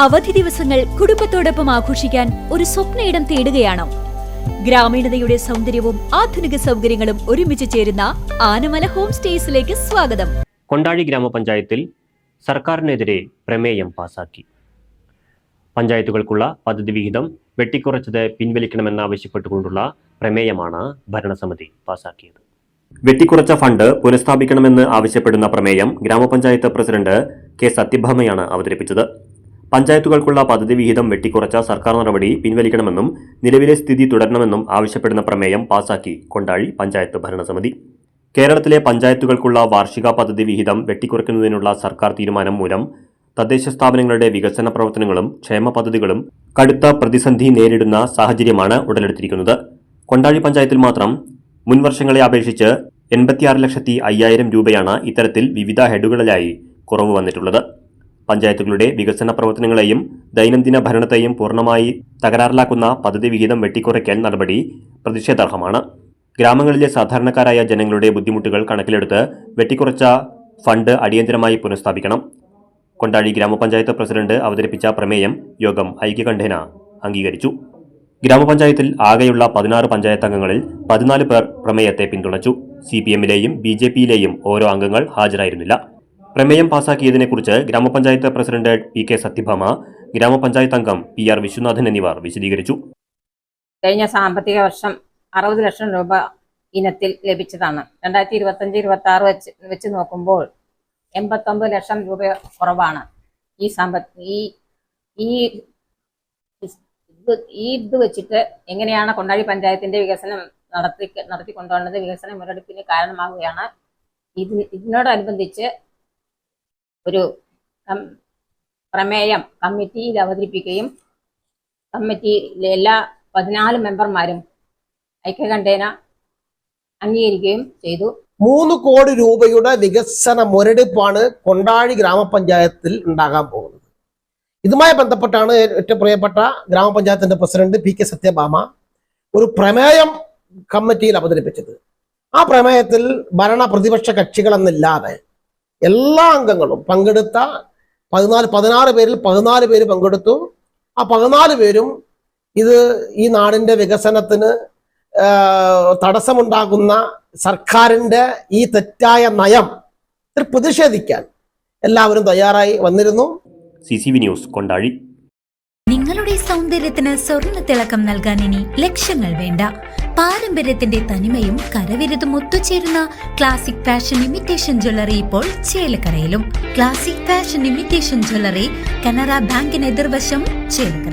അവധി ദിവസങ്ങൾ കുടുംബത്തോടൊപ്പം ആഘോഷിക്കാൻ ഒരു സ്വപ്ന ഇടം തേടുകയാണോ? ഗ്രാമീണതയുടെ സൗന്ദര്യവും ആധുനിക സൗകര്യങ്ങളും ഒരുമിച്ച് ചേരുന്ന ആനമല ഹോം സ്റ്റേസിലേക്ക് സ്വാഗതം. കൊണ്ടാഴി ഗ്രാമപഞ്ചായത്തിൽ സർക്കാരിനെതിരെ പ്രമേയം പാസാക്കി. പഞ്ചായത്തുകൾക്കുള്ള പദ്ധതി വിഹിതം വെട്ടിക്കുറച്ചത് പിൻവലിക്കണമെന്നാവശ്യപ്പെട്ടുകൊണ്ടുള്ള പ്രമേയമാണ് ഭരണസമിതി പാസാക്കിയത്. വെട്ടിക്കുറച്ച ഫണ്ട് പുനഃസ്ഥാപിക്കണമെന്ന് ആവശ്യപ്പെടുന്ന പ്രമേയം ഗ്രാമപഞ്ചായത്ത് പ്രസിഡന്റ് കെ സത്യഭാമയാണ് അവതരിപ്പിച്ചത്. പഞ്ചായത്തുകൾക്കുള്ള പദ്ധതി വിഹിതം വെട്ടിക്കുറച്ച സർക്കാർ നടപടി പിൻവലിക്കണമെന്നും നിലവിലെ സ്ഥിതി തുടരണമെന്നും ആവശ്യപ്പെടുന്ന പ്രമേയം പാസാക്കി കൊണ്ടാഴി പഞ്ചായത്ത് ഭരണസമിതി. കേരളത്തിലെ പഞ്ചായത്തുകൾക്കുള്ള വാർഷിക പദ്ധതി വിഹിതം വെട്ടിക്കുറയ്ക്കുന്നതിനുള്ള സർക്കാർ തീരുമാനം മൂലം തദ്ദേശ സ്ഥാപനങ്ങളുടെ വികസന പ്രവർത്തനങ്ങളും ക്ഷേമ പദ്ധതികളും കടുത്ത പ്രതിസന്ധി നേരിടുന്ന സാഹചര്യമാണ് ഉടലെടുത്തിരിക്കുന്നത്. കൊണ്ടാഴി പഞ്ചായത്തിൽ മാത്രം മുൻവർഷങ്ങളെ അപേക്ഷിച്ച് 86,05,000 രൂപയാണ് ഇത്തരത്തിൽ വിവിധ ഹെഡുകളിലായി കുറവ് വന്നിട്ടുള്ളത്. പഞ്ചായത്തുകളുടെ വികസന പ്രവർത്തനങ്ങളെയും ദൈനംദിന ഭരണത്തെയും പൂർണ്ണമായി തകരാറിലാക്കുന്ന പദ്ധതി വിഹിതം വെട്ടിക്കുറയ്ക്കൽ നടപടി പ്രതിഷേധാർഹമാണ്. ഗ്രാമങ്ങളിലെ സാധാരണക്കാരായ ജനങ്ങളുടെ ബുദ്ധിമുട്ടുകൾ കണക്കിലെടുത്ത് വെട്ടിക്കുറച്ച ഫണ്ട് അടിയന്തരമായി പുനഃസ്ഥാപിക്കണം. കൊണ്ടാഴി ഗ്രാമപഞ്ചായത്ത് പ്രസിഡന്റ് അവതരിപ്പിച്ച പ്രമേയം യോഗം ഐക്യകണ്ഠേന അംഗീകരിച്ചു. ഗ്രാമപഞ്ചായത്തിൽ ആകെയുള്ള 16 പഞ്ചായത്ത് അംഗങ്ങളിൽ 14 പേർ പ്രമേയത്തെ പിന്തുണച്ചു. CPM-ലെയും BJP-യിലെയും ഓരോ അംഗങ്ങൾ ഹാജരായിരുന്നില്ല. പ്രമേയം പാസാക്കിയതിനെക്കുറിച്ച് ഗ്രാമപഞ്ചായത്ത് പ്രസിഡന്റ് PK സത്യഭാമ, ഗ്രാമപഞ്ചായത്ത് അംഗം PR വിശ്വനാഥൻ എന്നിവർ വിശദീകരിച്ചു. കഴിഞ്ഞ സാമ്പത്തിക വർഷം 60 ലക്ഷം രൂപ ഇനത്തിൽ ലഭിച്ചതാണ്. 2025-26 വെച്ച് നോക്കുമ്പോൾ 89 ലക്ഷം രൂപ കുറവാണ്. ഇത് വെച്ചിട്ട് എങ്ങനെയാണ് കൊണ്ടാഴി പഞ്ചായത്തിന്റെ വികസനം നടത്തിക്കൊണ്ടുപോകുന്നത്? വികസന മുരടിപ്പിന് കാരണമാവുകയാണ്. ഇതിനോടനുബന്ധിച്ച് ഒരു പ്രമേയം കമ്മിറ്റിയിൽ അവതരിപ്പിക്കുകയും കമ്മിറ്റിയിലെ എല്ലാ 14 മെമ്പർമാരും ഐക്യകണ്ഠേന അംഗീകരിക്കുകയും ചെയ്തു. 3 കോടി രൂപയുടെ വികസന മുരടിപ്പാണ് കൊണ്ടാഴി ഗ്രാമപഞ്ചായത്തിൽ ഉണ്ടാകാൻ പോകുന്നത്. ഇതുമായി ബന്ധപ്പെട്ടാണ് ഏറ്റവും പ്രിയപ്പെട്ട ഗ്രാമപഞ്ചായത്തിന്റെ പ്രസിഡന്റ് PK സത്യഭാമ ഒരു പ്രമേയം കമ്മിറ്റിയിൽ അവതരിപ്പിച്ചത്. ആ പ്രമേയത്തിൽ ഭരണ പ്രതിപക്ഷ കക്ഷികളെന്നില്ലാതെ എല്ലാ അംഗങ്ങളും പങ്കെടുത്ത 16 പേരിൽ 14 പേര് പങ്കെടുത്തു. ആ 14 പേരും ഈ നാടിന്റെ വികസനത്തിന് തടസ്സമുണ്ടാകുന്ന സർക്കാരിന്റെ ഈ തെറ്റായ നയം പ്രതിഷേധിക്കാൻ എല്ലാവരും തയ്യാറായി വന്നിരുന്നു. CCV news Kondazhi. നിങ്ങളുടെ സൗന്ദര്യത്തിന് സ്വർണ്ണ തിളക്കം നൽകാൻ ഇനി ലക്ഷങ്ങൾ വേണ്ട. പാരമ്പര്യത്തിന്റെ തനിമയും കരവിരുതും ഒത്തുചേരുന്ന ക്ലാസിക് ഫാഷൻ ഇമിറ്റേഷൻ ജ്വല്ലറി ഇപ്പോൾ ചേലക്കരയിലും. Classic fashion imitation jewellery Canara ബാങ്കിന് എതിർവശം ചേലക്കര.